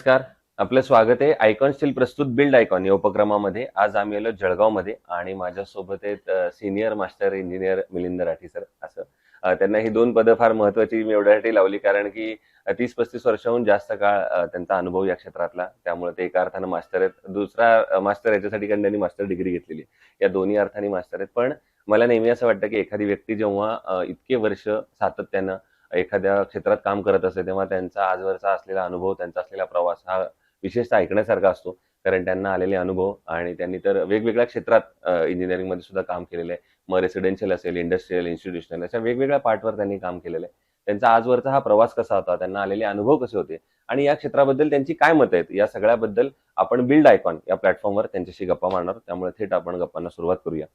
नमस्कार. आपलं स्वागत आहे आयकॉन स्टील प्रस्तुत बिल्ड आयकॉन या उपक्रमामध्ये. आज आम्ही आलो जळगावमध्ये आणि माझ्यासोबत आहेत senior master engineer Milind Rathi sir. असं त्यांना ही दोन पदं फार महत्वाची मी एवढ्यासाठी लावली कारण की 30-35 वर्षाहून जास्त काळ त्यांचा अनुभव या क्षेत्रातला, त्यामुळे ते एका अर्थानं मास्टर आहेत. दुसरा मास्टर याच्यासाठी कारण त्यांनी मास्टर डिग्री घेतलेली आहे. या दोन्ही अर्थाने मास्टर आहेत. पण मला नेहमी असं वाटतं की एखादी व्यक्ती जेव्हा इतके वर्ष सातत्यानं एखाद्या क्षेत्रात काम करत असते तेव्हा त्यांचा आजवरचा असलेला अनुभव, त्यांचा असलेला प्रवास हा विशेषतः ऐकण्यासारखा असतो. कारण त्यांना आलेले अनुभव आणि त्यांनी तर वेगवेगळ्या क्षेत्रात इंजिनिअरिंगमध्ये सुद्धा काम केलेलं आहे. मग रेसिडेन्शियल असेल, इंडस्ट्रियल, इन्स्टिट्यूशनल अशा वेगवेगळ्या पार्टवर त्यांनी काम केलेलं आहे. त्यांचा आजवरचा हा प्रवास कसा होता, त्यांना आलेले अनुभव कसे होते आणि या क्षेत्राबद्दल त्यांची काय मतं आहेत, या सगळ्याबद्दल आपण बिल्ड आयकॉन या प्लॅटफॉर्मवर त्यांच्याशी गप्पा मारणार आहोत. त्यामुळे थेट आपण गप्पांना सुरुवात करूया.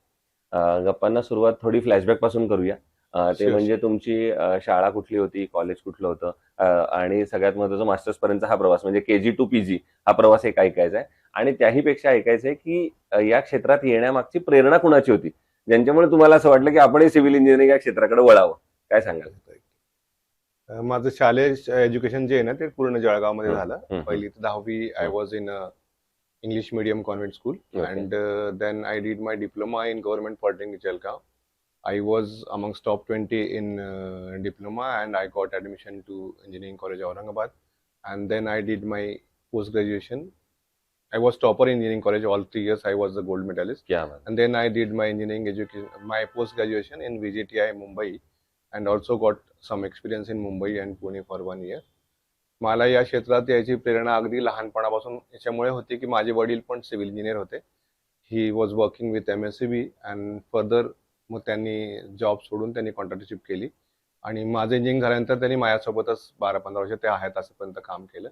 गप्पांना सुरुवात थोडी फ्लॅशबॅक पासून करूया. ते म्हणजे तुमची शाळा कुठली होती, कॉलेज कुठलं होतं आणि सगळ्यात महत्त्वाचं मास्टर्स पर्यंतचा हा प्रवास म्हणजे केजी टू पीजी हा प्रवास एक ऐकायचा आहे. आणि त्याही पेक्षा ऐकायचं आहे की या क्षेत्रात येण्यामागची प्रेरणा कुणाची होती, ज्यांच्यामुळे तुम्हाला असं वाटलं की आपणही सिव्हिल इंजिनिअरिंग या क्षेत्राकडे वळावं. काय सांगाल? माझं शालेय एज्युकेशन जे आहे ना ते पूर्ण जळगावमध्ये झालं. पहिली ते 10वी I was in English medium convent school. Okay. And then I did my diploma in government polytechnic Jalgaon. I was amongst top 20 in diploma and I got admission to engineering college Aurangabad. And then I did my post graduation. I was topper in engineering college all 3 years. I was the gold medalist. Yeah, and then I did my engineering education, my post graduation in VJTI Mumbai, and also got some experience in Mumbai and Pune for 1 year. मला या क्षेत्रात यायची प्रेरणा अगदी लहानपणापासून याच्यामुळे होती की माझे वडील पण सिव्हिल इंजिनियर होते. He was working with MSCB and further मग त्यांनी जॉब सोडून त्यांनी कॉन्ट्रॅक्टरशिप केली आणि माझं इंजिनिअरिंग झाल्यानंतर त्यांनी माझ्यासोबतच 12-15 वर्ष ते आहेत असंपर्यंत काम केलं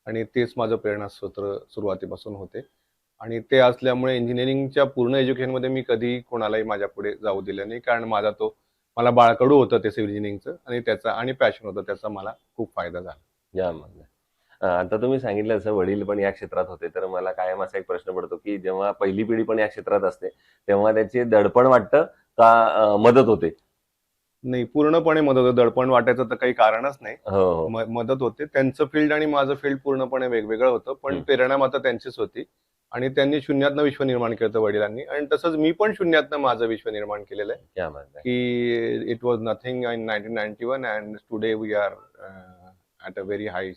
आणि तेच माझं प्रेरणास्त्रोत सुरुवातीपासून होते. आणि ते असल्यामुळे इंजिनिअरिंगच्या पूर्ण एज्युकेशनमध्ये मी कधी कोणालाही माझ्या पुढे जाऊ दिलं नाही, कारण मला बाळकडू होतं ते सिव्हिल इंजिनिअरिंगचं आणि त्याचा आणि पॅशन होतं, त्याचा मला खूप फायदा झाला. या मग आता तुम्ही सांगितलं असं वडील पण या क्षेत्रात होते, तर मला कायम असा एक प्रश्न पडतो की जेव्हा पहिली पिढी पण या क्षेत्रात असते तेव्हा त्याचे दडपण वाटतं का मदत होते? नाही, पूर्णपणे मदत होते. दडपण वाटायचं तर काही कारणच नाही. हो. मदत होते. त्यांचं फील्ड आणि माझं फील्ड पूर्णपणे वेगवेगळं होतं, पण प्रेरणा मात्र त्यांचीच होती आणि त्यांनी शून्यातनं विश्व निर्माण केलं वडिलांनी आणि तसंच मी पण शून्यातनं माझं विश्व निर्माण केलेलं आहे की it was nothing in 1991 and today we are at a very high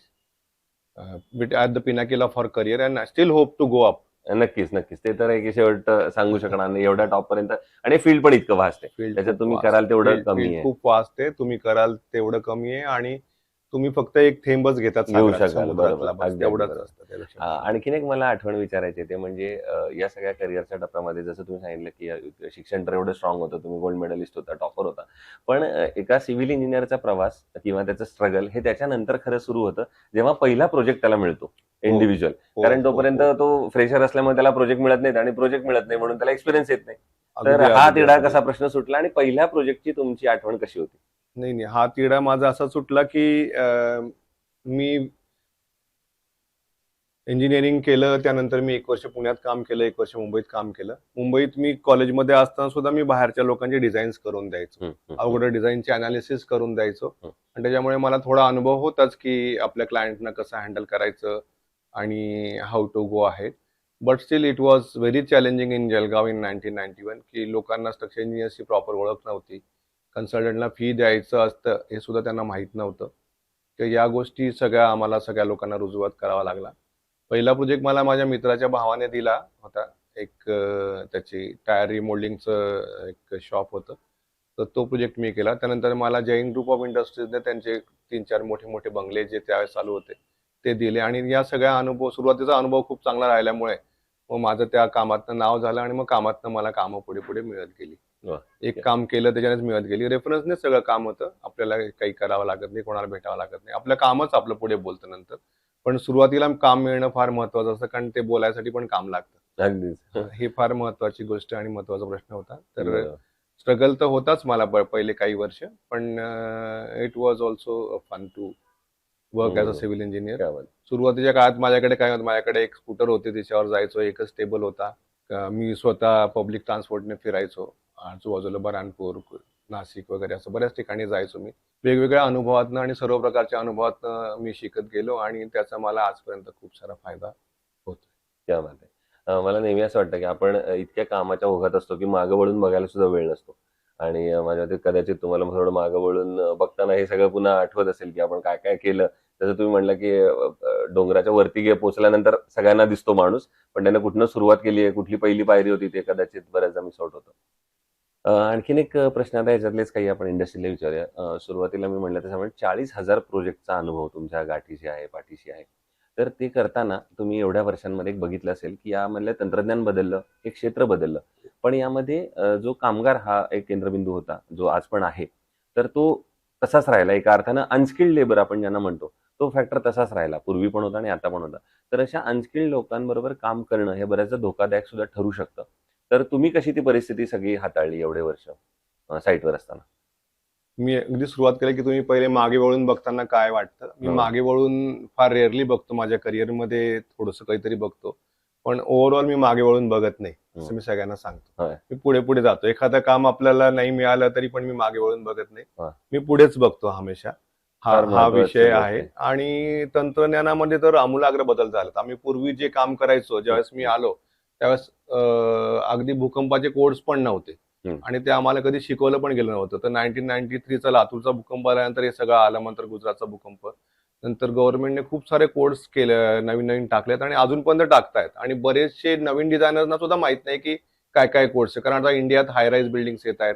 at the pinnacle of our career and I still hope to go up. नक्कीच नक्कीच. ते तर आहे की शेवट सांगू शकणार नाही एवढ्या टॉप पर्यंत. आणि फील्ड पण इतकं वास्ट आहे, त्याच्यात तुम्ही कराल तेवढं कमी आहे. खूप वास्ट आहे, तुम्ही कराल तेवढं कमी आहे आणि तुम्ही फक्त एक थेंबच घेऊ शकाल. आणखीन एक मला आठवण विचारायची ते म्हणजे या सगळ्या करिअरच्या टप्प्यामध्ये जसं तुम्ही सांगितलं की शिक्षण तर एवढं स्ट्रॉंग होतं, तुम्ही गोल्ड मेडलिस्ट होता, टॉपर होता, पण एका सिव्हिल इंजिनिअरचा प्रवास किंवा त्याचं स्ट्रगल हे त्याच्यानंतर खरं सुरू होतं जेव्हा पहिला प्रोजेक्ट त्याला मिळतो इंडिव्हिज्युअल. कारण तोपर्यंत तो फ्रेशर असल्यामुळे त्याला प्रोजेक्ट मिळत नाहीत आणि प्रोजेक्ट मिळत नाही म्हणून त्याला एक्सपिरियन्स येत नाही. तर हा तिढा कसा प्रश्न सुटला आणि पहिल्या प्रोजेक्टची तुमची आठवण कशी होती? नाही, हा तिढा माझा असा सुटला की मी इंजिनिअरिंग केलं, त्यानंतर मी 1 वर्ष पुण्यात काम केलं, 1 वर्ष मुंबईत काम केलं. मुंबईत मी कॉलेजमध्ये असताना सुद्धा मी बाहेरच्या लोकांचे डिझाईन्स करून द्यायचो, अगोदर डिझाईनचे अनालिसिस करून द्यायचो आणि त्याच्यामुळे मला थोडा अनुभव होताच की आपल्या क्लायंटना कसं हँडल करायचं आणि how to go ahead. But still it was very challenging in Jalgaon in 1991 की लोकांना स्ट्रक्चर इंजिनियरची प्रॉपर ओळख नव्हती, कन्सल्टंटला फी द्यायचं असतं हे सुद्धा त्यांना माहीत नव्हतं. तर या गोष्टी सगळ्या लोकांना रुजूवात करावा लागला. पहिला प्रोजेक्ट मला माझ्या मित्राच्या भावाने दिला होता, एक त्याची टायर रिमोल्डिंगचं एक शॉप होतं, तर तो प्रोजेक्ट मी केला. त्यानंतर मला जैन ग्रुप ऑफ इंडस्ट्रीजने त्यांचे 3-4 मोठे बंगले जे त्यावेळेस चालू होते ते दिले आणि या सगळ्या सुरुवातीचा अनुभव खूप चांगला राहिल्यामुळे मग माझं त्या कामातनं नाव झालं आणि मग कामातनं मला कामं पुढे मिळत गेली. एक काम केलं त्याच्यानेच मिळत गेली. रेफरन्सने सगळं काम होतं, आपल्याला काही करावं लागत नाही, कोणाला भेटावं लागत नाही, आपलं कामच आपलं पुढे बोलतं नंतर. पण सुरुवातीला काम मिळणं फार महत्वाचं असतं, कारण ते बोलायसाठी पण काम लागतं. ही फार महत्वाची गोष्ट आणि महत्वाचा प्रश्न होता. तर स्ट्रगल तर होताच मला पहिले काही वर्ष, पण it was also fun to work as a civil engineer. सुरुवातीच्या काळात माझ्याकडे काय होतं, माझ्याकडे एक स्कूटर होती, त्याच्यावर जायचो, एकच टेबल होता. मी स्वतः पब्लिक ट्रान्सपोर्टने फिरायचो आजूबाजूला, बऱ्हाणपूर, नाशिक वगैरे असं बऱ्याच ठिकाणी जायचो मी. वेगवेगळ्या अनुभवातनं आणि सर्व प्रकारच्या अनुभवातनं मी शिकत गेलो आणि त्याचा मला आजपर्यंत खूप सारा फायदा होतो. क्या बात आहे. मला नेहमी असं वाटतं की आपण इतक्या कामाच्या ओघात असतो की मागं वळून बघायला सुद्धा वेळ नसतो. आणि माझ्या मते कदाचित तुम्हाला थोडं मागं वळून बघताना हे सगळं पुन्हा आठवत असेल की आपण काय काय केलं. जसं तुम्ही म्हणला की डोंगराच्या वरती पोहोचल्यानंतर सगळ्यांना दिसतो माणूस, पण त्यानं कुठनं सुरुवात केली आहे, कुठली पहिली पायरी होती ते कदाचित बऱ्याचदा मिस आउट होतं. आणखीन एक प्रश्न आता याच्यातलेच काही आपण इंडस्ट्रीला विचारूया. सुरुवातीला मी म्हटलं त्याच्यामुळे 40,000 प्रोजेक्टचा अनुभव तुमच्या गाठीशी आहे, पाठीशी आहे. तर ते करताना तुम्ही एवढ्या वर्षांमध्ये एक बघितलं असेल की यामधलं तंत्रज्ञान बदललं, हे क्षेत्र बदललं. पण यामध्ये जो कामगार हा एक केंद्रबिंदू होता, जो आज पण आहे. तर तो तसाच राहिला. एका अर्थानं अनस्किल्ड लेबर आपण ज्यांना म्हणतो, तो फॅक्टर तसाच राहिला. पूर्वी पण होता आणि आता पण होता. तर अशा अनस्किल्ड लोकांबरोबर काम करणं हे बऱ्याचदा धोकादायक सुद्धा ठरू शकतं. तर तुम्ही कशी ती परिस्थिती सगळी हाताळली एवढे वर्ष साईटवर असताना? मी अगदी सुरुवात केली की तुम्ही पहिले मागे वळून बघताना काय वाटतं. मी हो. मागे वळून फार रेअरली बघतो. माझ्या करिअरमध्ये थोडंसं काहीतरी बघतो. पण ओव्हरऑल मी मागे वळून बघत नाही, असं मी सगळ्यांना सांगतो. होय. मी पुढे पुढे जातो. एखादं काम आपल्याला नाही मिळालं तरी पण मी मागे वळून बघत नाही. हा. मी पुढेच बघतो हमेशा. हा फार हा महत्त्वाची विषय गोष्ट आहे. आहे. आणि तंत्रज्ञानामध्ये तर आमूलाग्र बदल झालेत. आम्ही पूर्वी जे काम करायचो, ज्यावेळेस मी आलो त्यावेळेस अगदी भूकंपाचे कोड्स पण नव्हते. हम्म. आणि ते आम्हाला कधी शिकवलं पण गेलं नव्हतं. तर 1993चा लातूरचा भूकंप आल्यानंतर हे सगळं आलं. नंतर गुजरातचा भूकंप. नंतर गव्हर्नमेंटने खूप सारे कोड्स केले, नवीन नवीन टाकलेत आणि अजूनपर्यंत टाकतायत. आणि बरेचसे नवीन डिझायनर्सना सुद्धा माहित नाही की काय काय कोड्स आहेत. कारण आता इंडियात हाय राईज बिल्डिंग्स येत आहेत,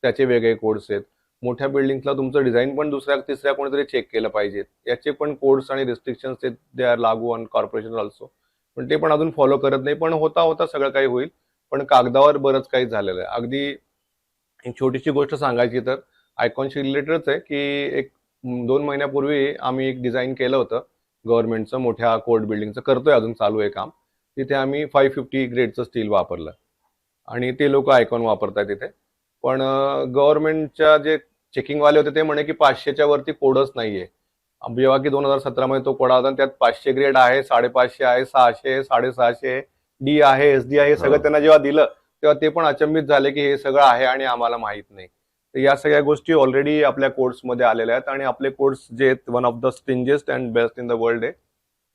त्याचे वेगळे कोड्स आहेत. मोठ्या बिल्डिंग्सला तुमचं डिझाईन पण दुसऱ्या तिसऱ्या कोणीतरी चेक केलं पाहिजे. याचे पण कोड्स आणि रिस्ट्रिक्शन्स आहेत, दे आर लागू ऑन कॉर्पोरेशन ऑल्सो. पण ते पण अजून फॉलो करत नाही. पण होता होता सगळं काही होईल. पण कागदावर बरंच काही झालेलं आहे. अगदी एक छोटीशी गोष्ट सांगायची तर आयकॉनशी रिलेटेडच आहे की एक 2 महिन्यापूर्वी आम्ही एक डिझाईन केलं होतं गव्हर्नमेंटचं, मोठ्या कोर्ट बिल्डिंगचं. करतोय, अजून चालू आहे काम. तिथे आम्ही 550 ग्रेडचं स्टील वापरलं आणि ते लोक आयकॉन वापरतायत तिथे. पण गव्हर्नमेंटच्या जे चेकिंगवाले होते ते म्हणे की 500च्या वरती कोडच नाहीये. जेव्हा की 2017 मध्ये तो कोड होता आणि त्यात 500 ग्रेड आहे, 550 आहे, 600, 650, डी आहे, एसडी आहे. हे सगळं हो. त्यांना जेव्हा दिलं तेव्हा ते पण अचंबित झाले की हे सगळं आहे आणि आम्हाला माहित नाही. तर या सगळ्या गोष्टी ऑलरेडी आपल्या कोड्समध्ये आलेल्या आहेत आणि आपले कोड्स जे आहेत, one of the stringentest and best in the world आहे,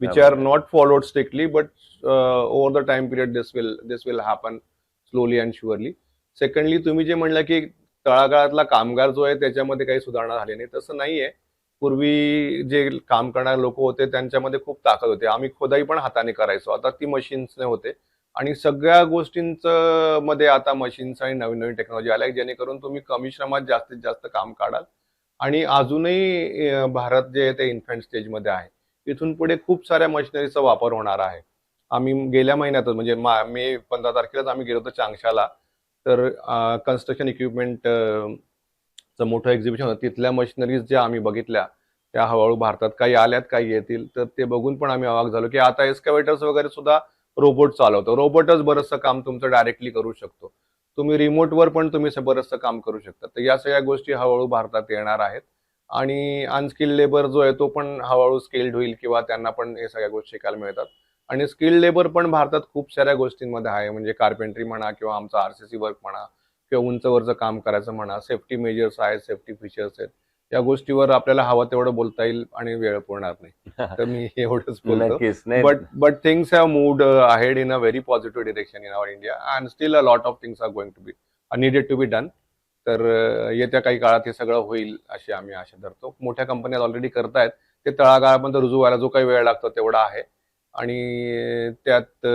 which are not followed strictly, but over the time period this will happen slowly and surely. Secondly, तुम्ही जे म्हणलं की तळागाळातला कामगार जो आहे त्याच्यामध्ये काही सुधारणा झाली नाही, तसं नाहीये. पूर्वी जे काम करणारे लोक होते त्यांच्यामध्ये खूप ताकद होती. आम्ही खोदाई पण हाताने करायचो, आता ती मशीन्सने होते. आणि सगळ्या गोष्टींचं मध्ये आता मशीन्स आणि नवीन नवीन टेक्नॉलॉजी आल्या, जेणेकरून तुम्ही कमी श्रमात जास्तीत जास्त काम काढाल. आणि अजूनही भारत जे आहे ते इन्फंट स्टेजमध्ये आहे. इथून पुढे खूप साऱ्या मशिनरीचा वापर होणार आहे. आम्ही गेल्या महिन्यातच म्हणजे मे 15 तारखेलाच आम्ही गेलो होतो चांगशाला. तर कन्स्ट्रक्शन इक्विपमेंट मोठं एक्झिबिशन होतं. तिथल्या मशिनरीज ज्या आम्ही बघितल्या त्या हळूहळू भारतात काही आल्यात, काही येतील. तर ते बघून पण आम्ही अवाक झालो की आता एक्स्कॅव्हेटर्स वगैरे सुद्धा रोबोट चालवतो. रोबोटच बरंचसं काम तुमचं डायरेक्टली करू शकतो. तुम्ही रिमोटवर पण तुम्ही बरंचसं काम करू शकता. तर या सगळ्या गोष्टी हळूहळू भारतात येणार आहेत. आणि अनस्किल्ड लेबर जो आहे तो पण हळूहळू स्किल्ड होईल किंवा त्यांना पण हे सगळ्या गोष्टी शिकायला मिळतात. आणि स्किल्ड लेबर पण भारतात खूप साऱ्या गोष्टींमध्ये आहे. म्हणजे कार्पेंट्री म्हणा किंवा आमचं आरसीसी वर्क म्हणा किंवा उंचवरचं काम करायचं म्हणा, सेफ्टी मेजर्स आहेत, सेफ्टी फीचर्स आहेत. या गोष्टीवर आपल्याला हवं तेवढं बोलता येईल आणि वेळ पुरणार नाही. तर मी एवढंच बोलतो. नक्कीच. नाही. But things have moved ahead in a very positive direction in our India, and still a lot of things are going to be needed to be done. तर येत्या काही काळात हे सगळं होईल अशी आम्ही आशा धरतो. मोठ्या कंपन्या ऑलरेडी करतायत. ते तळागाळापर्यंत रुजू व्हायला जो काही वेळ लागतो तेवढा आहे. आणि त्यात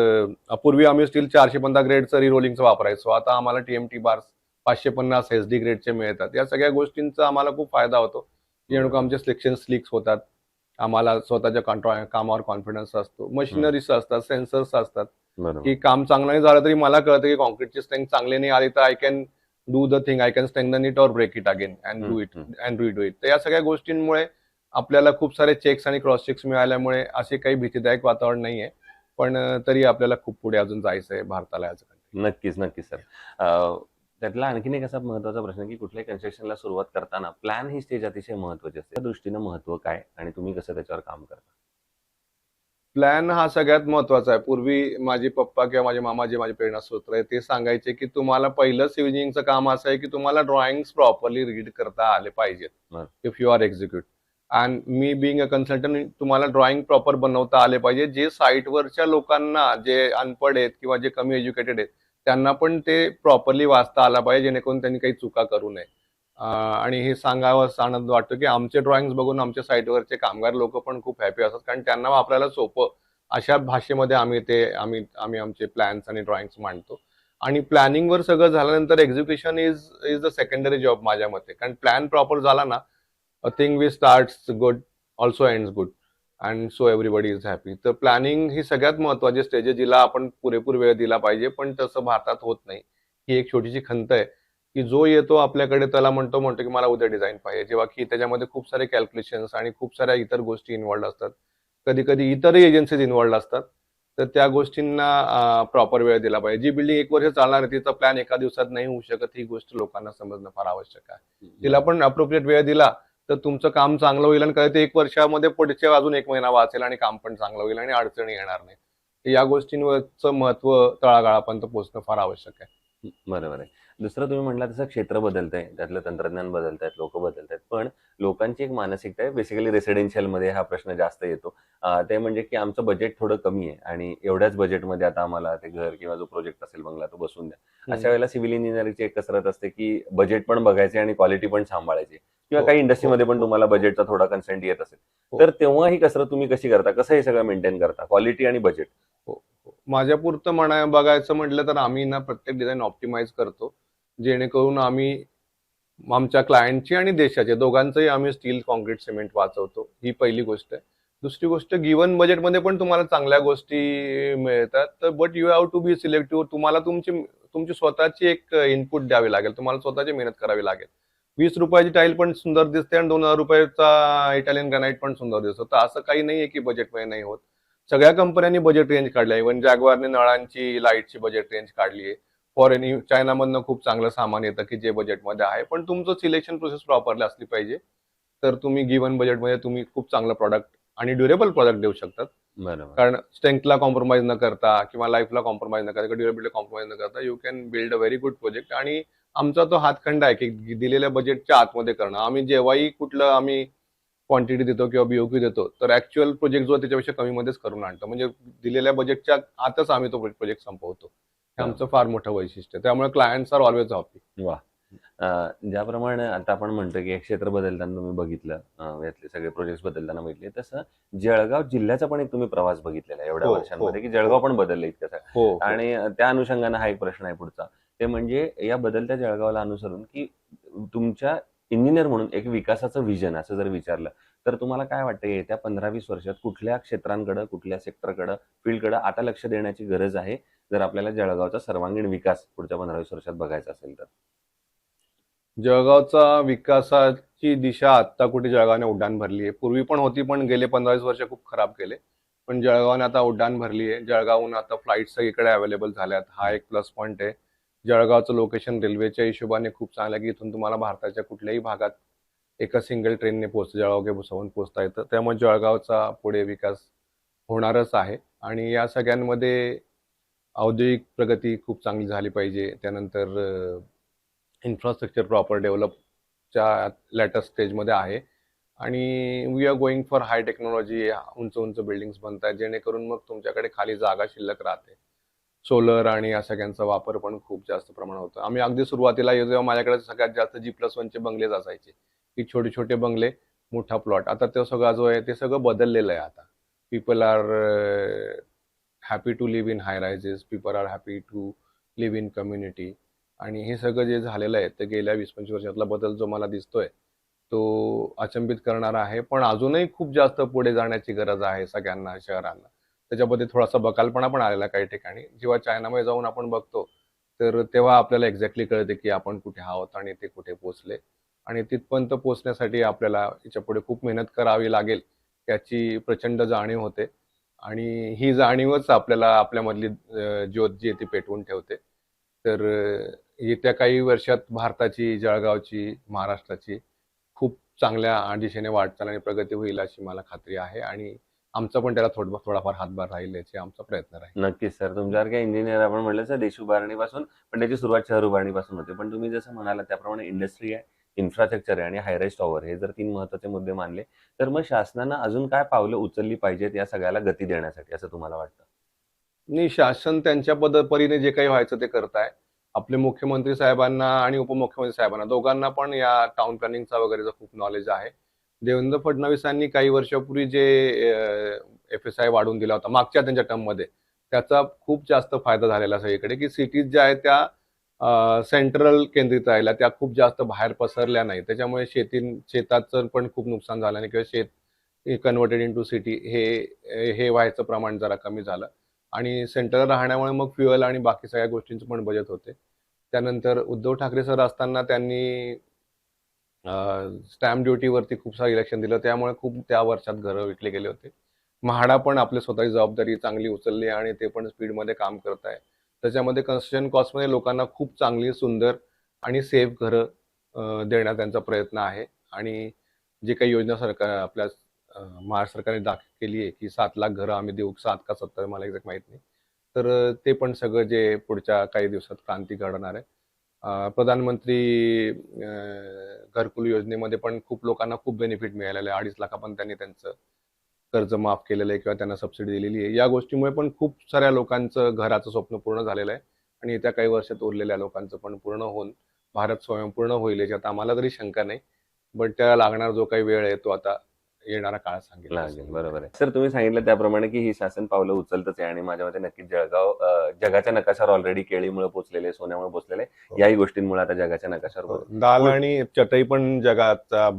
पूर्वी आम्ही स्टील 415 ग्रेडचं रिरोलिंगचं वापरायचो. आता आम्हाला टीएमटी बार्स 550 एसडी ग्रेडचे मिळतात. या सगळ्या गोष्टींचा आम्हाला खूप फायदा होतो. जेणेकरून आमचे सिलेक्शन स्लिक्स होतात. आम्हाला स्वतःच्या कामावर कॉन्फिडन्स असतो. मशिनरीज असतात, सेन्सर्स असतात. बरोबर. की काम चांगलं नाही झालं तरी मला कळतं की कॉन्क्रीटची स्ट्रेंथ चांगली नाही आली तर I can do the thing, I can strengthen it or break it again and do it and redo it. तर या सगळ्या गोष्टींमुळे आपल्याला खूप सारे चेक्स आणि क्रॉस चेक्स मिळाल्यामुळे असे काही भीतीदायक वातावरण नाहीये. पण तरी आपल्याला खूप पुढे अजून जायचंय भारताला ॲज अ कंट्री. नक्कीच, नक्कीच सर. त्यातला आणखीन एक असा महत्त्वाचा प्रश्न की कुठल्याही कन्स्ट्रक्शनला सुरुवात करताना प्लॅन ही स्टेज अतिशय महत्त्वाची असते. त्या दृष्टीनं महत्त्व काय आणि तुम्ही कसं त्याच्यावर काम करता? प्लॅन हा सगळ्यात महत्वाचा आहे. पूर्वी माझे पप्पा किंवा माझे मामा जे माझे प्रेरणास्रोत आहे ते सांगायचे की तुम्हाला पहिलं सिव्हिल इंजिनिअरिंगचं काम असं आहे की तुम्हाला ड्रॉइंग्स प्रॉपरली रीड करता आले पाहिजेत. बरं. If you are execute and me being a consultant तुम्हाला ड्रॉइंग प्रॉपर बनवता आले पाहिजे, जे साईटवरच्या लोकांना जे अनपढ आहेत किंवा जे कमी एज्युकेटेड आहेत त्यांना पण ते प्रॉपरली वाचता आला पाहिजे, जेणेकरून त्यांनी काही चुका करू नये. आणि हे सांगावं आनंद वाटतो की आमचे ड्रॉइंग्स बघून आमच्या साईटवरचे कामगार लोक पण खूप हॅपी असतात, कारण त्यांना वापरायला सोपं अशा भाषेमध्ये आम्ही आमचे प्लॅन्स आणि ड्रॉइंग्स मांडतो. आणि प्लॅनिंगवर सगळं झाल्यानंतर execution is is the secondary job माझ्या मते, कारण प्लॅन प्रॉपर झाला ना, a thing we starts good also ends good and so everybody is happy. तर प्लॅनिंग ही सगळ्यात महत्वाची स्टेज आहे, जिला आपण पुरेपूर वेळ दिला पाहिजे, पण तसं भारतात होत नाही. ही एक छोटीशी खंत आहे की जो येतो आपल्याकडे त्याला म्हणतो की मला उद्या डिझाईन पाहिजे, जेव्हा की त्याच्यामध्ये खूप सारे कॅल्क्युलेशन्स आणि खूप साऱ्या इतर गोष्टी इन्व्हॉल्ड असतात. कधी कधी इतरही एजन्सीज इन्व्हॉल्ड असतात. तर त्या गोष्टींना प्रॉपर वेळ दिला पाहिजे. जी बिल्डिंग 1 वर्ष चालणार आहे तिचा प्लॅन एका दिवसात नाही होऊ शकत, ही गोष्ट लोकांना समजणं फार आवश्यक आहे. तिला पण अप्रोप्रिएट वेळ दिला तर तुमचं काम चांगलं होईल, आणि कळते 1 वर्षामध्ये पुढचे अजून 1 महिना वाचेल आणि काम पण चांगलं होईल आणि अडचणी येणार नाही. तर या गोष्टींवरचं महत्व तळागाळापर्यंत पोहोचणं फार आवश्यक आहे. बरोबर आहे. दुसरं तुम्ही म्हटलं तसं क्षेत्र बदलतंय, त्यातलं तंत्रज्ञान बदलतायत, लोक बदलतायत. पण लोकांची एक मानसिकता आहे, बेसिकली रेसिडेन्शियलमध्ये हा प्रश्न जास्त येतो. ते म्हणजे की आमचं बजेट थोडं कमी आहे आणि एवढ्याच बजेटमध्ये आता आम्हाला ते घर किंवा जो प्रोजेक्ट असेल बंगला तो बसवून द्या. अशा वेळेला सिव्हिल इंजिनिअरिंगची एक कसरत असते की बजेट पण बघायचे आणि क्वालिटी पण सांभाळायची, किंवा हो, काही हो, इंडस्ट्रीमध्ये पण हो, तुम्हाला बजेटचा थोडा कन्सेंट येत असेल. हो, तर तेव्हा ही कसरत तुम्ही कशी करता? कसं हे सगळं मेंटेन करता, क्वालिटी आणि बजेट? हो, हो. माझ्यापुरतं बघायचं म्हटलं तर आम्ही ना प्रत्येक डिझाईन ऑप्टिमाइज करतो, जेणेकरून आम्ही आमच्या क्लायंटची आणि देशाचे दोघांचंही आम्ही स्टील, कॉन्क्रीट, सिमेंट वाचवतो. ही पहिली गोष्ट आहे. दुसरी गोष्ट, गिव्हन बजेटमध्ये पण तुम्हाला चांगल्या गोष्टी मिळतात. तर but you have to be selective. तुम्हाला तुमची स्वतःची एक इनपुट द्यावी लागेल. तुम्हाला स्वतःची मेहनत करावी लागेल. 20 रुपयाची टाईल पण सुंदर दिसते आणि 2,000 रुपयाचा इटालियन ग्रॅनाइट पण सुंदर दिसतो. तर असं काही नाहीये की बजेटमध्ये नाही होत. सगळ्या कंपन्यांनी बजेट रेंज काढली आहे. इव्हन जॅग्वारने नळांची, लाईटची बजेट रेंज काढली आहे. फॉरेन चायनामधनं खूप चांगलं सामान येतं की जे बजेटमध्ये आहे, पण तुमचं सिलेक्शन प्रोसेस प्रॉपरली असली पाहिजे. तर तुम्ही गिव्हन बजेटमध्ये तुम्ही खूप चांगलं प्रॉडक्ट आणि ड्युरेबल प्रॉडक्ट देऊ शकतात. बरोबर. कारण स्ट्रेंथला कॉम्प्रोमाइज न करता किंवा लाईफला कॉम्प्रोमाइज न करता, ड्युरेबिलिटी कॉम्प्रोमाइज न करता, you can build a very good project. आणि आमचा तो हातखंडा आहे की दिलेल्या बजेटच्या आतमध्ये करणं. आम्ही जेव्हाही कुठलं क्वांटिटी देतो किंवा बीओक्यू देतो, तर ऍक्च्युअल प्रोजेक्ट जो आहे त्याच्यापेक्षा कमीमध्येच करून आणतो. म्हणजे दिलेल्या बजेटच्या आतच आम्ही तो प्रोजेक्ट संपवतो. हे आमचं फार मोठं वैशिष्ट्य आहे. त्यामुळे क्लायंट्स आर ऑलवेज हॅपी. वा. ज्याप्रमाणे आता आपण म्हणतो की हे क्षेत्र बदलताना तुम्ही बघितलं, यातले सगळे प्रोजेक्ट बदलताना बघितले, तसं जळगाव जिल्ह्याचा पण एक तुम्ही प्रवास बघितलेला आहे एवढ्या हो, वर्षांमध्ये, हो, की जळगाव पण बदललं इतकं सगळं. हो, हो. आणि त्या अनुषंगानं हा एक प्रश्न आहे पुढचा, ते म्हणजे या बदलत्या जळगावला अनुसरून की तुमच्या इंजिनियर म्हणून एक विकासाचं विजन असं जर विचारलं, तर तुम्हाला काय वाटतं येत्या 15-20 वर्षात कुठल्या क्षेत्रांकडे, कुठल्या सेक्टरकडे, फील्डकडे आता लक्ष देण्याची गरज आहे, जर आपल्याला जळगावचा सर्वांगीण विकास पुढच्या 15-20 वर्षात बघायचा असेल तर? जळगावचा विकासाची दिशा आत्ता कुठे जळगावने उड्डाण भरली आहे. पूर्वी पण होती, पण गेले 15-20 वर्ष खूप खराब गेले. पण जळगावने आता उड्डाण भरली आहे. जळगावहून आता फ्लाईट सगळीकडे अवेलेबल झाल्यात. हा एक प्लस पॉईंट आहे. जळगावचं लोकेशन रेल्वेच्या हिशोबाने खूप चांगलं आहे, की इथून तुम्हाला भारताच्या कुठल्याही भागात एका सिंगल ट्रेनने जळगाव के भुसावळहून पोहोचता येतं. त्यामुळे जळगावचा पुढे विकास होणारच आहे. आणि या सगळ्यांमध्ये औद्योगिक प्रगती खूप चांगली झाली पाहिजे. त्यानंतर इन्फ्रास्ट्रक्चर प्रॉपर डेव्हलपच्या लेटेस्ट स्टेजमध्ये आहे. आणि we are going for high technology. उंच उंच बिल्डिंग्स बनत आहेत, जेणेकरून मग तुमच्याकडे खाली जागा शिल्लक राहते. सोलर आणि या सगळ्यांचा वापर पण खूप जास्त प्रमाणात होतो. आम्ही अगदी सुरुवातीला जेव्हा माझ्याकडे सगळ्यात जास्त G+1चे बंगलेच असायचे, की छोटे छोटे बंगले, मोठा प्लॉट. आता तो सगळा जो आहे ते सगळं बदललेलं आहे. आता people are happy to live in high rises. People are happy to live in community. आणि हे सगळं जे झालेलं आहे ते गेल्या 20-25 वर्षातला बदल जो मला दिसतोय तो अचंबित करणारा आहे. पण अजूनही खूप जास्त पुढे जाण्याची गरज आहे सगळ्यांना, शहरांना. त्याच्यामध्ये थोडासा बकालपणा पण आलेला काही ठिकाणी. जेव्हा चायनामध्ये जाऊन आपण बघतो, तर तेव्हा आपल्याला एक्झॅक्टली कळते की आपण कुठे आहोत आणि ते कुठे पोहोचले. आणि तिथपर्यंत पोहोचण्यासाठी आपल्याला याच्यापुढे खूप मेहनत करावी लागेल, याची प्रचंड जाणीव होते. आणि ही जाणीवच आपल्याला आपल्यामधली ज्योत जी आहे ती पेटवून ठेवते. तर येत्या काही वर्षात भारताची, जळगावची, महाराष्ट्राची खूप चांगल्या दिशेने वाटचाल आणि प्रगती होईल अशी मला खात्री आहे. आणि आमचा पण त्याला थोडाफार हातभार राहील याचे आमचा प्रयत्न राहील. नक्कीच सर. तुमच्यासारख्या इंजिनियर आपण म्हटलं तर देश उभारणीपासून, पण त्याची सुरुवात शहर उभारणीपासून होते. पण तुम्ही जसं म्हणालात त्याप्रमाणे इंडस्ट्री आहे, इन्फ्रास्ट्रक्चर आहे आणि हाय-राईज टॉवर हे जर 3 महत्त्वाचे मुद्दे मानले, तर मग शासनानं अजून काय पावलं उचलली पाहिजेत या सगळ्याला गती देण्यासाठी असं तुम्हाला वाटतं? आणि शासन त्यांच्या परीने जे काही व्हायचं ते करताय. आपले मुख्यमंत्री साहेबांना आणि उपमुख्यमंत्री साहेबांना दोघांना पण या टाउन प्लॅनिंगचा वगैरेचा खूप नॉलेज आहे. देवेंद्र फडणवीसांनी काही वर्षापूर्वी जे FSI वाढवून दिला होता मागच्या त्यांच्या टर्ममध्ये, त्याचा खूप जास्त फायदा झालेला आहे सगळीकडे, की सिटीज ज्या आहेत त्या सेंट्रल केंद्रित राहिल्या, त्या खूप जास्त बाहेर पसरल्या नाही. त्याच्यामुळे शेताचं पण खूप नुकसान झालं नाही किंवा शेत कन्व्हर्टेड इंटू सिटी हे हे व्हायचं प्रमाण जरा कमी झालं. आणि सेंट्रल राहण्यामुळे मग फ्युएल आणि बाकी सगळ्या गोष्टींचं पण बजेट होते. त्यानंतर उद्धव ठाकरे सर असताना त्यांनी स्टॅम्प ड्युटीवरती खूप सारं इलेक्शन दिलं, त्यामुळे खूप त्या वर्षात घरं विकले गेले होते. म्हाडा पण आपली स्वतःची जबाबदारी चांगली उचलली आणि ते पण स्पीडमध्ये काम करत आहे. त्याच्यामध्ये कन्स्ट्रक्शन कॉस्टमध्ये लोकांना खूप चांगली, सुंदर आणि सेफ घरं देण्याचा त्यांचा प्रयत्न आहे. आणि जे काही योजना सरकार आपल्या महाराष्ट्र सरकारने दाखल केली आहे, की 7 लाख घरं आम्ही देऊ, 7 का 70 मला एक्झॅक्ट माहित नाही. तर ते पण सगळं जे पुढच्या काही दिवसात क्रांती घडवणार आहे. प्रधानमंत्री घरकुल योजनेमध्ये पण खूप लोकांना खूप बेनिफिट मिळालेलं आहे. 2.5 लाखापर्यंत त्यांनी त्यांचं कर्ज माफ केलेलं आहे किंवा त्यांना सबसिडी दिलेली आहे. या गोष्टीमुळे पण खूप साऱ्या लोकांचं घराचं स्वप्न पूर्ण झालेलं आहे आणि येत्या काही वर्षात उरलेल्या लोकांचं पण पूर्ण होऊन भारत स्वयंपूर्ण होईल याच्यात आम्हाला तरी शंका नाही. बट त्याला लागणारा जो काही वेळ आहे तो आता येणारा काळ सांगेल. लागेल. बरोबर आहे. सर तुम्ही सांगितलं त्याप्रमाणे की ही शासन पावलं उचलतच आहे आणि माझ्या मते नक्कीच जळगाव जगाच्या नकाशावर ऑलरेडी केळीमुळे पोहोचलेले, सोन्यामुळे पोहोचलेले, हो. याही गोष्टींमुळे आता जगाच्या नकाशावर हो. पोहोचले. दाल आणि चटई पण जगाचा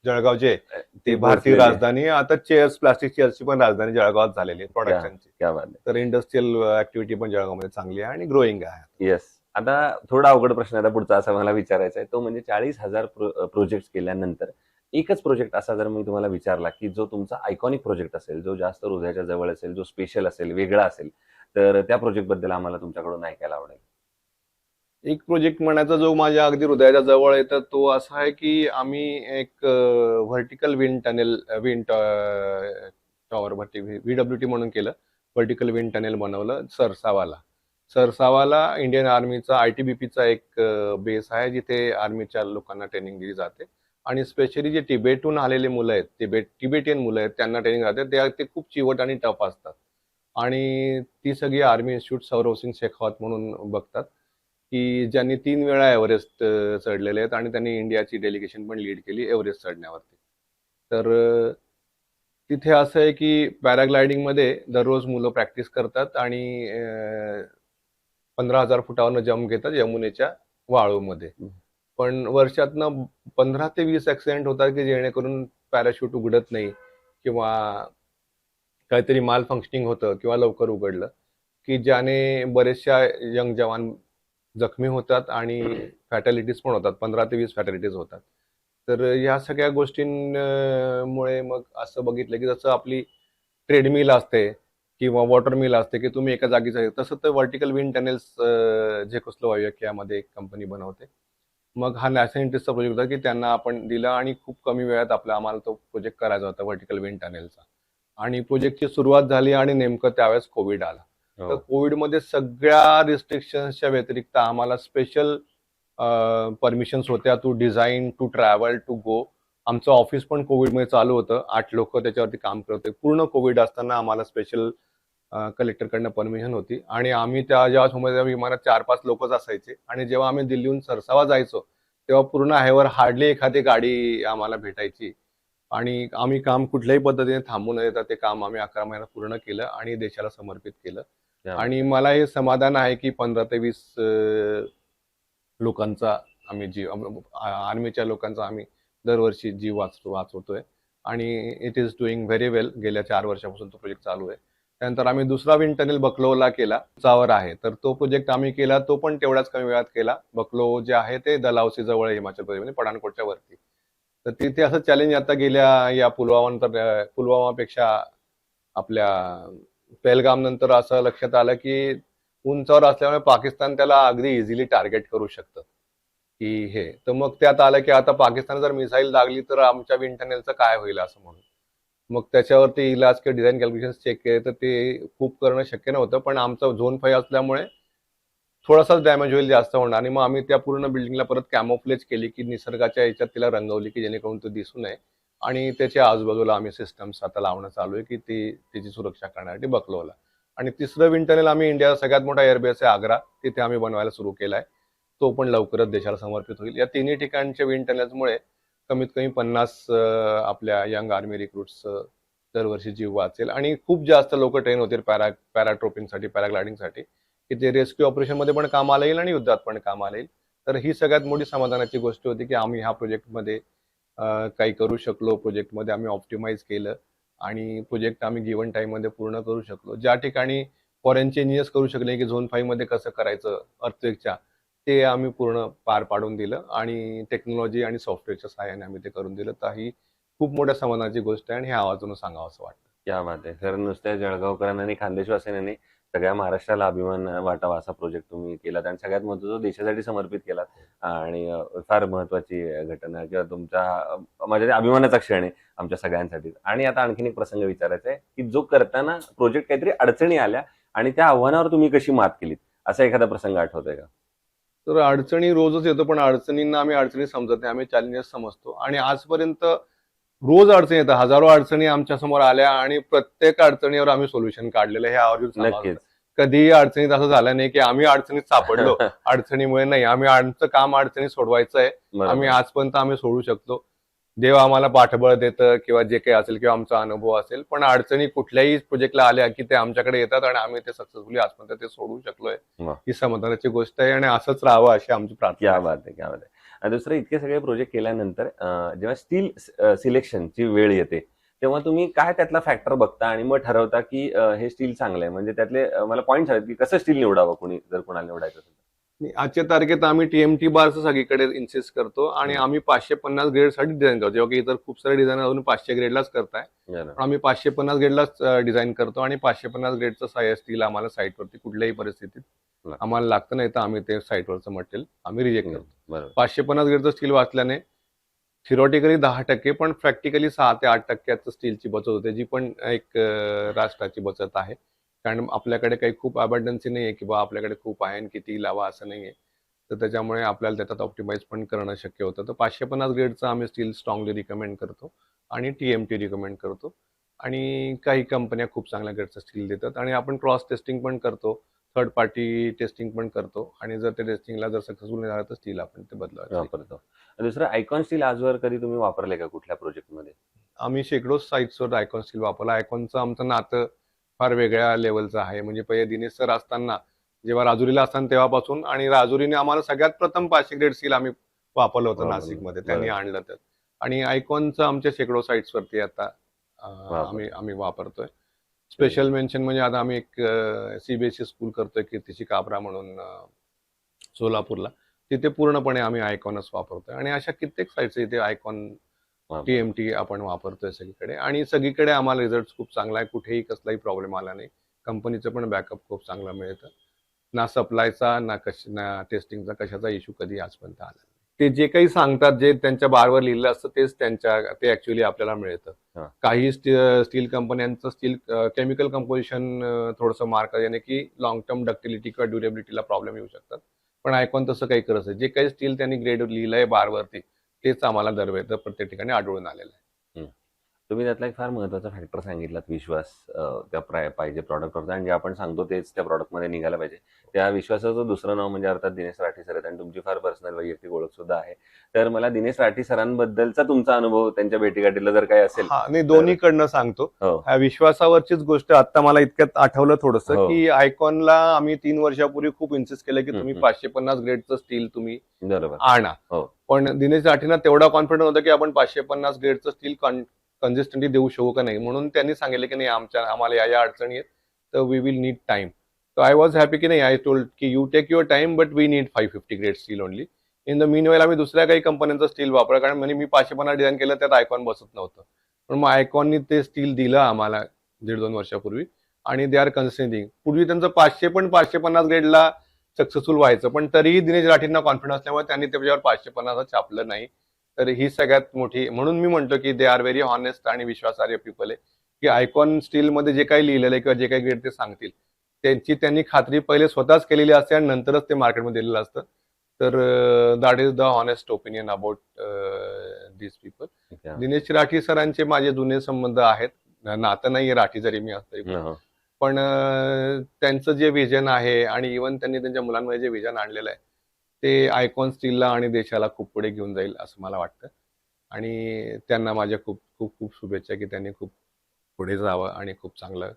जळगाव जे आहे, ती ती भारतीय पोहोचलेली आहे. राजधानी आहे. आता प्लास्टिक चेअर्सची पण राजधानी जळगावात झालेली आहे प्रोडक्शनची. क्या बात आहे. तर इंडस्ट्रियल ऍक्टिव्हिटी पण जळगावमध्ये चांगली आहे आणि ग्रोईंग आहे. येस. आता थोडा अवघड प्रश्न आता पुढचा असा मला विचारायचा आहे. तो म्हणजे 40,000 प्रोजेक्ट केल्यानंतर एकच प्रोजेक्ट असा जर मी तुम्हाला विचारला, की जो तुमचा आयकॉनिक प्रोजेक्ट असेल, जो जास्त हृदयाच्या जवळ असेल, जो स्पेशल असेल, वेगळा असेल, तर त्या प्रोजेक्टबद्दल आम्हाला तुमच्याकडून ऐकायला आवडेल. एक प्रोजेक्ट म्हणायचा जो माझ्या अगदी हृदयाच्या जवळ आहे, तर तो असा आहे की आम्ही एक व्हर्टिकल विंड टॉवर VWT म्हणून केलं. व्हर्टिकल विंड टनेल बनवलं सरसावाला इंडियन आर्मीचा ITBPचा एक बेस आहे, जिथे आर्मीच्या लोकांना ट्रेनिंग दिली जाते. आणि स्पेशली जे तिबेटहून आलेले मुलं आहेत, तिबेटियन मुलं आहेत, त्यांना ट्रेनिंग जाते. ते खूप चिवट आणि टफ असतात. आणि ती सगळी आर्मी इन्स्टिट्यूट सौरव सिंग शेखावत म्हणून बघतात, की ज्यांनी 3 वेळा एव्हरेस्ट चढलेले आहेत आणि त्यांनी इंडियाची डेलिगेशन पण लीड केली एव्हरेस्ट चढण्यावरती. तर तिथे असं आहे की पॅराग्लायडिंगमध्ये दररोज मुलं प्रॅक्टिस करतात आणि 15,000 फुटावरनं जंप घेतात यमुनेच्या वाळूमध्ये. पण वर्षातनं 15 ते 20 ऍक्सिडेंट होतात की जेणेकरून पॅराशूट उघडत नाही किंवा काहीतरी माल फंक्शनिंग होतं किंवा लवकर उघडलं, की ज्याने बरेचशा यंग जवान जखमी होतात आणि फॅटॅलिटीज पण होतात. 15 ते 20 फॅटॅलिटीज होतात. तर ह्या सगळ्या गोष्टींमुळे मग असं बघितलं की जसं आपली ट्रेडमिल असते किंवा वॉटर मिल असते की तुम्ही एका जागीच आहे, तसं तर व्हर्टिकल विंड टनेल्स झेकोस्लोवाकियामध्ये एक कंपनी बनवते. मग हा नॅशनल इंटरेस्टचा प्रोजेक्ट होता की त्यांना आपण दिला आणि खूप कमी वेळात आम्हाला तो प्रोजेक्ट करायचा होता व्हर्टिकल विंड टनेलचा. आणि प्रोजेक्टची सुरुवात झाली आणि नेमकं त्यावेळेस कोविड आला. तर हो. कोविडमध्ये सगळ्या रिस्ट्रिक्शन्सच्या व्यतिरिक्त आम्हाला स्पेशल परमिशन्स होत्या to design, to travel, to go. आमचं ऑफिस पण कोविडमध्ये चालू होतं. 8 लोक त्याच्यावरती काम करत होते. पूर्ण कोविड असताना आम्हाला स्पेशल कलेक्टरकडनं परमिशन होती आणि आम्ही जेव्हा विमानात 4-5 लोकच असायचे आणि जेव्हा आम्ही दिल्लीहून सरसावा जायचो, तेव्हा पूर्ण हायवेवर हार्डली एखादी गाडी आम्हाला भेटायची. आणि आम्ही काम कुठल्याही पद्धतीने थांबू न देता ते काम आम्ही 11 महिन्यात पूर्ण केलं आणि देशाला समर्पित केलं. आणि मला हे समाधान आहे की 15 ते 20 लोकांचा आर्मीच्या लोकांचा आम्ही दरवर्षी जीव वाचवतोय आणि इट इज डुईंग व्हेरी वेल. गेल्या 4 वर्षापासून तो प्रोजेक्ट चालू आहे. त्यानंतर आम्ही दुसरा विंड टनेल बकलोला केला, उंचावर आहे. तर तो प्रोजेक्ट आम्ही केला, तो पण तेवढ्याच कमी वेळात केला. बकलो जे आहे ते डलहौसी जवळ आहे हिमाचल प्रदेशमध्ये, पठाणकोटच्या वरती. तर तिथे असं चॅलेंज आता गेल्या या पुलवामापेक्षा आपल्या पहलगाम नंतर असं लक्षात आलं की उंचावर असल्यामुळे पाकिस्तान त्याला अगदी इझिली टार्गेट करू शकतं की हे. तर मग त्यात आलं की आता पाकिस्तान जर मिसाईल लागली तर आमच्या विंड टनेलचं काय होईल असं म्हणून. मग त्याच्यावरती इलाज किंवा डिझाईन कॅल्क्युलेशन चेक केले तर ते खूप करणं शक्य नव्हतं, पण आमचा झोन 5 असल्यामुळे थोडासाच डॅमेज होईल, जास्त होणार. आणि मग आम्ही त्या पूर्ण बिल्डिंगला परत कॅमोफ्लेज केली, की निसर्गाच्या याच्यात तिला रंगवली, की जेणेकरून तो दिसू नये. आणि त्याच्या आजूबाजूला आम्ही सिस्टम्स आता लावणं चालू आहे, की ती त्याची सुरक्षा करण्यासाठी बकलोला. आणि तिसरं विंड टनेल आम्ही इंडियाचा सगळ्यात मोठा एअरबेस आहे आग्रा, तिथे आम्ही बनवायला सुरू केलाय. तो पण लवकरच देशाला समर्पित होईल. या तिन्ही ठिकाणच्या विंड टनेल्समुळे कमीत कमी 50 आपल्या यंग आर्मी रिक्रुट्स दरवर्षी जीव वाचेल. आणि खूप जास्त लोक ट्रेन होतील पॅराट्रोपिंगसाठी, पॅराग्लायडिंगसाठी, की ते रेस्क्यू ऑपरेशनमध्ये पण कामाला येईल आणि युद्धात पण कामाला येईल. तर ही सगळ्यात मोठी समाधानाची गोष्ट होती, की आम्ही ह्या प्रोजेक्टमध्ये काही करू शकलो. प्रोजेक्टमध्ये आम्ही ऑप्टिमाइज केलं आणि प्रोजेक्ट आम्ही गिव्हन टाईममध्ये पूर्ण करू शकलो. ज्या ठिकाणी फॉरेनचे इंजिनियर्स करू शकले, की झोन 5 मध्ये कसं करायचं अर्थक्वेकच्या, ते आम्ही पूर्ण पार पाडून दिलं. आणि टेक्नॉलॉजी आणि सॉफ्टवेअरच्या सहाय्याने आम्ही ते करून दिलं. तर ही खूप मोठ्या समाधानाची गोष्ट आहे आणि हे आवाजातून सांगावं असं वाटतं. क्या बात आहे सर. नुसत्या जळगावकरांना आणि खानदेशवासियांनी सगळ्या महाराष्ट्राला अभिमान वाटावा असा प्रोजेक्ट तुम्ही केलात आणि सगळ्यात महत्त्वाचं देशासाठी समर्पित केलात. आणि फार महत्वाची घटना किंवा तुमच्या माझ्या अभिमानाचा क्षण आहे आमच्या सगळ्यांसाठी. आणि आता आणखीन एक प्रसंग विचारायचा आहे की जो करताना प्रोजेक्ट काहीतरी अडचणी आल्या आणि त्या आव्हानावर तुम्ही कशी मात केलीत, असा एखादा प्रसंग आठवतोय का? तर अडचणी रोजच येतो, पण अडचणींना आम्ही अडचणी समजत नाही, आम्ही चॅलेंजेस समजतो. आणि आजपर्यंत रोज अडचणी येतात, हजारो अडचणी आमच्या समोर आल्या आणि प्रत्येक अडचणीवर आम्ही सोल्युशन काढलेलं हे आवर्जून सांगावं नक्कीच. लागतं. कधीही अडचणीत असं झालं नाही की आम्ही अडचणीत सापडलो. अडचणीमुळे नाही, आम्ही आमचं काम अडचणी सोडवायचं आहे. बरोबर. आम्ही आजपर्यंत आम्ही सोडू शकतो. देव आम्हाला पाठबळ देतं किंवा जे काही असेल किंवा आमचा अनुभव असेल, पण अडचणी कुठल्याही प्रोजेक्टला आल्या की ते आमच्याकडे येतात आणि आम्ही ते सक्सेसफुली आजपर्यंत ते सोडवू शकलोय. वा. ही समाधानाची गोष्ट आहे आणि असंच राहावं अशी आमची प्रार्थना क्या आहे. बात आहे, क्या बात आहे. आणि दुसरं, इतके सगळे प्रोजेक्ट केल्यानंतर जेव्हा स्टील सिलेक्शनची वेळ येते, तेव्हा तुम्ही काय त्यातला फॅक्टर बघता आणि मग ठरवता की हे स्टील चांगलं आहे? म्हणजे त्यातले मला पॉईंट्स आहेत की कसं स्टील निवडावं कोणी, जर कोणाला निवडायचं असेल तर? आणि आजच्या तारखेत आम्ही टीएमटी बारचं सगळीकडे इन्सिस्ट करतो आणि आम्ही 550 ग्रेडसाठी डिझाईन करतो, जेव्हा की इतर खूप सारे डिझाईन अजून 500 ग्रेडलाच करताय. बरं. पण आम्ही 550 ग्रेडलाच डिझाईन करतो आणि 550 ग्रेडचं सहाय्य स्टील आम्हाला साईटवरती कुठल्याही परिस्थितीत बरं. आम्हाला लागतं, नाही तर आम्ही ते साईटवरचं मटेरियल आम्ही रिजेक्ट करतो. बरोबर. 550 ग्रेडचं स्टील वाचल्याने थिरॉटिकली 10% पण प्रॅक्टिकली 6 ते 8% स्टीलची बचत होते, जी पण एक राष्ट्राची बचत आहे. कारण आपल्याकडे काही खूप अबंडन्सी नाहीये की बा आपल्याकडे खूप आहे आणि किती लावा असं नाहीये. तर त्याच्यामुळे आपल्याला त्याच्यात ऑप्टिमाइज पण करणं शक्य होतं. तर 550 ग्रेडचं आम्ही स्टील स्ट्रॉंगली रिकमेंड करतो आणि टीएमटी रिकमेंड करतो. आणि काही कंपन्या खूप चांगल्या ग्रेडचं स्टील देतात आणि आपण क्रॉस टेस्टिंग पण करतो, थर्ड पार्टी टेस्टिंग पण करतो. आणि जर ते टेस्टिंगला जर सक्सेसफुल नाही झालं तर स्टील आपण ते बदलायचं. वापरतो. दुसरं, आयकॉन स्टील आजवर कधी तुम्ही वापरले का कुठल्या प्रोजेक्टमध्ये? आम्ही शेकडो साईट्सवर आयकॉन स्टील वापरला. आयकॉनचं आमचं नातं फार वेगळ्या लेवलचं आहे. म्हणजे पहिले दिनेश सर असताना, जेव्हा राजुरीला असताना तेव्हापासून, आणि राजुरीने आम्हाला सगळ्यात प्रथम 500 ग्रेड स्टील आम्ही वापरलं होतं वापरलं. नाशिकमध्ये, त्यांनी बरं. आणलं तर. आणि आयकॉनचं आमच्या शेकडो साईट्सवरती आता वापर. आम्ही वापरतोय. स्पेशल मेन्शन म्हणजे आता आम्ही एक सीबीएसई स्कूल करतोय कीर्तिची काबरा म्हणून सोलापूरला. तिथे पूर्णपणे आम्ही आयकॉनच वापरतोय आणि अशा कित्येक साईट्स इथे आयकॉन वापर. टीएमटी आपण वापरतोय सगळीकडे. आणि सगळीकडे आम्हाला रिझल्ट खूप चांगला आहे, कुठेही कसलाही प्रॉब्लेम आला नाही. कंपनीचं पण बॅकअप खूप चांगलं मिळतं. ना सप्लायचा ना टेस्टिंगचा कशाचा इश्यू कधी आजपर्यंत आला नाही. ते जे काही सांगतात, जे त्यांच्या बारवर लिहिलं असतं तेच ते ऍक्च्युअली आपल्याला मिळतं. हा. काही स्टील कंपन्यांचं स्टील केमिकल कंपोजिशन थोडंसं मार्क याने की लॉंग टर्म डक्टिलिटी किंवा ड्युरेबिलिटीला प्रॉब्लेम येऊ शकतात. पण आयकॉन तसं काही करत नाही. जे काही स्टील त्यांनी ग्रेड लिहिलंय बारवरती तेच आम्हाला दरवेळेस प्रत्येक ठिकाणी आढळून आलेलं आहे. तुम्ही त्यातला एक फार महत्वाचा फॅक्टर सांगितलात, विश्वास. त्या पाहिजे प्रॉडक्टवरचा, आणि जे आपण सांगतो तेच त्या प्रॉडक्टमध्ये निघायला पाहिजे. त्या विश्वासाचं दुसरं नाव म्हणजे अर्थात दिनेश राठी सर आहेत आणि तुमची फार पर्सनल वैयक्तिक ओळख सुद्धा आहे. तर मला दिनेश राठी सरांबद्दलचा तुमचा अनुभव त्यांच्या भेटीगाठीला जर काही असेल. हा, नाही, दोन्हीकडनं सांगतो. हो. ह्या विश्वासावरचीच गोष्ट आता मला इतक्यात आठवलं थोडंसं, हो. की आयकॉनला आम्ही 3 वर्षापूर्वी खूप इन्सिस्ट केलं की तुम्ही हम्म. 550 ग्रेडचं स्टील तुम्ही बरोबर. आणा. हो. पण दिनेश राठींना तेवढा कॉन्फिडन्स होता की आपण 550 ग्रेडचं स्टील कन्सिस्टंटली देऊ शकू का नाही. म्हणून त्यांनी सांगितलं की नाही, आम्हाला या अडचणी आहेत, तर we will need time. So I was happy की नाही, आय टोल्ड की you take your time but we need 550 grade steel only. In the meanwhile आम्ही दुसऱ्या काही कंपन्यांचं स्टील वापरा, कारण म्हणजे मी 550 डिझाईन केलं त्यात आयकॉन बसत नव्हतं. पण मग आयकॉननी ते स्टील दिलं आम्हाला 1.5-2 वर्षापूर्वी आणि दे आर कन्सिडरिंग. पूर्वी त्यांचं 550 ग्रेडला सक्सेसफुल व्हायचं, पण तरीही दिनेश राठींना कॉन्फिडन्स असल्यामुळे त्यांनी त्याच्यावर 550 छापलं नाही. तर ही सगळ्यात मोठी, म्हणून मी म्हणतो की दे आर व्हेरी हॉनेस्ट आणि विश्वासार्ह पीपल आहे, की आयकॉन स्टीलमध्ये जे काही लिहिलेलं आहे किंवा जे काही ग्रेड ते सांगतील त्यांनी खात्री पहिले स्वतःच केलेली असते आणि नंतरच ते मार्केटमध्ये दिलेलं असतं. तर that is the honest opinion about this people. अच्छा. दिनेश राठी सरांचे माझे जुने संबंध आहेत, नातं नाही राठी जरी मी असतरी पण. हं. पण त्यांचं जे विजन आहे आणि इव्हन त्यांनी त्यांच्या मुलांमध्ये जे विजन आणलेलं आहे ते आयकॉन स्टीलला आणि देशाला खूप पुढे घेऊन जाईल असं मला वाटतं. आणि त्यांना माझ्या खूप खूप खूप शुभेच्छा की त्यांनी खूप पुढे जावं आणि खूप चांगलं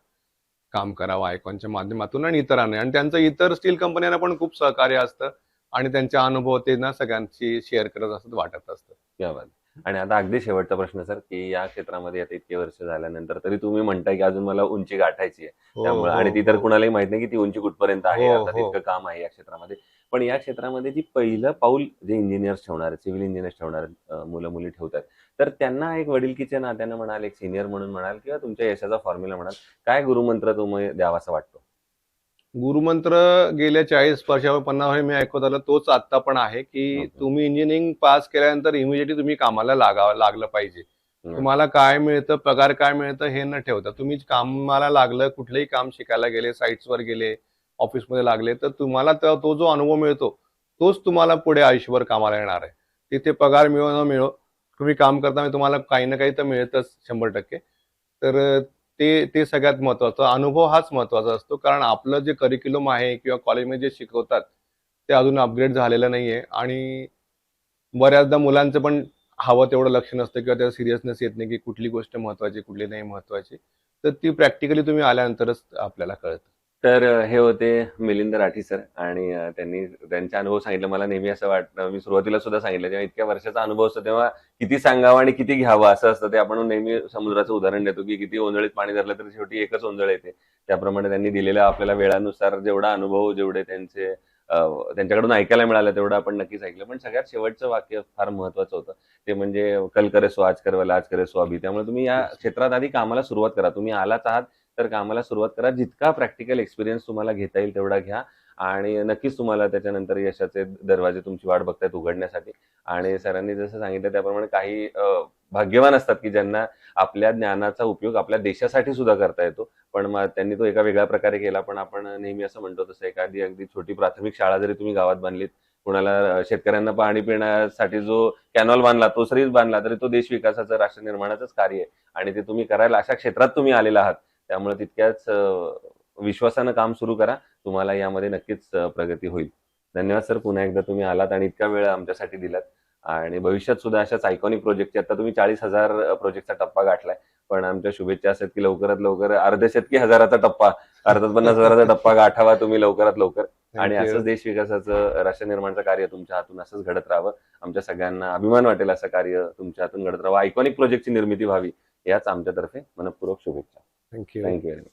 काम करावं आयकॉनच्या माध्यमातून आणि इतरांनी. आणि त्यांचं इतर स्टील कंपन्यांना पण खूप सहकार्य असतं आणि त्यांचे अनुभव ते ना सगळ्यांशी शेअर करत असतात, वाटत असतात. क्या बात. आणि आता अगदी शेवटचा प्रश्न सर, की या क्षेत्रामध्ये आता इतके वर्ष झाल्यानंतर तरी तुम्ही म्हणताय की अजून मला उंची गाठायची आहे. हो त्यामुळे हो आणि ती तर हो कुणालाही माहित नाही की ती उंची कुठपर्यंत आहे. हो आता हो तितकं काम आहे या क्षेत्रामध्ये. पण या क्षेत्रामध्ये जी पहिलं पाऊल जे इंजिनियर्स ठेवणार आहेत, सिव्हिल इंजिनियर्स ठेवणार आहेत, मुलं-मुली ठेवतात, तर त्यांना एक वडिलकीच्या नात्यानं म्हणाल, एक सीनियर म्हणून म्हणाल किंवा तुमच्या यशाचा फॉर्म्युला म्हणाल, काय गुरुमंत्र तुम्ही द्यावासा वाटतो? गुरुमंत्र गेल्या 40 वर्षावर 50 वर्ष मी ऐकत आलो तोच आत्ता पण आहे, की हं, तुम्ही इंजिनिअरिंग पास केल्यानंतर इमिजिएटली तुम्ही कामाला लागलं पाहिजे. हं. तुम्हाला काय मिळतं, पगार काय मिळतं हे न ठेवता तुम्ही कामाला लागलं, कुठलंही काम शिकायला गेले, साईट्सवर गेले, ऑफिसमध्ये लागले, तर तुम्हाला तो जो अनुभव मिळतो, तोच तुम्हाला पुढे आयुष्यभर कामाला येणार आहे. तिथे पगार मिळो न मिळो, तुम्ही काम करताना तुम्हाला काही ना काही तर मिळतंच 100%. तर ते ते सगळ्यात महत्वाचं. अनुभव हाच महत्वाचा असतो. कारण आपलं जे करिक्युलम आहे किंवा कॉलेजमध्ये जे शिकवतात, ते अजून अपग्रेड झालेलं नाहीये आणि बऱ्याचदा मुलांचं पण हवं तेवढं लक्ष नसतं किंवा त्याचा सिरियसनेस येत नाही, की कुठली गोष्ट महत्वाची, कुठली नाही महत्वाची. तर ती प्रॅक्टिकली तुम्ही आल्यानंतरच आपल्याला कळतं. तर हे होते मिलिंद राठी सर आणि त्यांनी त्यांचा अनुभव सांगितला. मला नेहमी असं वाटतं, मी सुरुवातीला सुद्धा सांगितलं, जेव्हा इतक्या वर्षाचा अनुभव असतो तेव्हा किती सांगावं आणि किती घ्यावं असं असतं. ते आपण नेहमी समुद्राचं उदाहरण देतो, की किती ओंजळीत पाणी धरलं तर शेवटी एकच ओंजळ येते. त्याप्रमाणे त्यांनी दिलेल्या आपल्याला वेळानुसार जेवढा अनुभव, जेवढे त्यांचे त्यांच्याकडून ऐकायला मिळालं तेवढं आपण नक्कीच ऐकलं. पण सगळ्यात शेवटचं वाक्य फार महत्वाचं होतं. ते म्हणजे "कल करे सो आज कर, आज करे सो अभी." त्यामुळे तुम्ही या क्षेत्रात आधी कामाला सुरुवात करा. तुम्ही आलाच आहात तर कामाला सुरुवात करा. जितका प्रॅक्टिकल एक्सपिरियन्स तुम्हाला घेता येईल तेवढा घ्या आणि नक्कीच तुम्हाला त्याच्यानंतर यशाचे दरवाजे तुमची वाट बघतायत उघडण्यासाठी. आणि सरांनी जसं सांगितलं त्याप्रमाणे काही भाग्यवान असतात, की ज्यांना आपल्या ज्ञानाचा उपयोग आपल्या देशासाठी सुद्धा करता येतो. पण मग त्यांनी तो एका वेगळ्या प्रकारे केला. पण आपण नेहमी असं म्हणतो तसं एखादी अगदी छोटी प्राथमिक शाळा जरी तुम्ही गावात बांधलीत, कुणाला शेतकऱ्यांना पाणी पिण्यासाठी जो कॅनॉल बांधला, तो जरी बांधला, तरी तो देश विकासाचं, राष्ट्र निर्माणाचंच कार्य आहे. आणि ते तुम्ही करायला अशा क्षेत्रात तुम्ही आलेला आहात. त्यामुळे तितक्याच विश्वासानं काम सुरू करा. तुम्हाला यामध्ये नक्कीच प्रगती होईल. धन्यवाद सर, पुन्हा एकदा तुम्ही आलात आणि इतका वेळ आमच्यासाठी दिलात. आणि भविष्यात सुद्धा अशाच आयकॉनिक प्रोजेक्टची, आता तुम्ही 40,000 प्रोजेक्टचा टप्पा गाठलाय. पण आमच्या शुभेच्छा असतात की लवकरात लवकर अर्धशतकी हजाराचा टप्पा, अर्थात 50,000चा टप्पा गाठावा तुम्ही लवकरात लवकर. आणि थँक्यू. असंच देश विकासाचं, राष्ट्र निर्माणाचं कार्य तुमच्या हातून असंच घडत राहावं. आमच्या सगळ्यांना अभिमान वाटेल असं कार्य तुमच्या हातून घडत राहावं. आयकॉनिक प्रोजेक्टची निर्मिती व्हावी, याच आमच्यातर्फे मनःपूर्वक शुभेच्छा. थँक्यू. Thank you very much.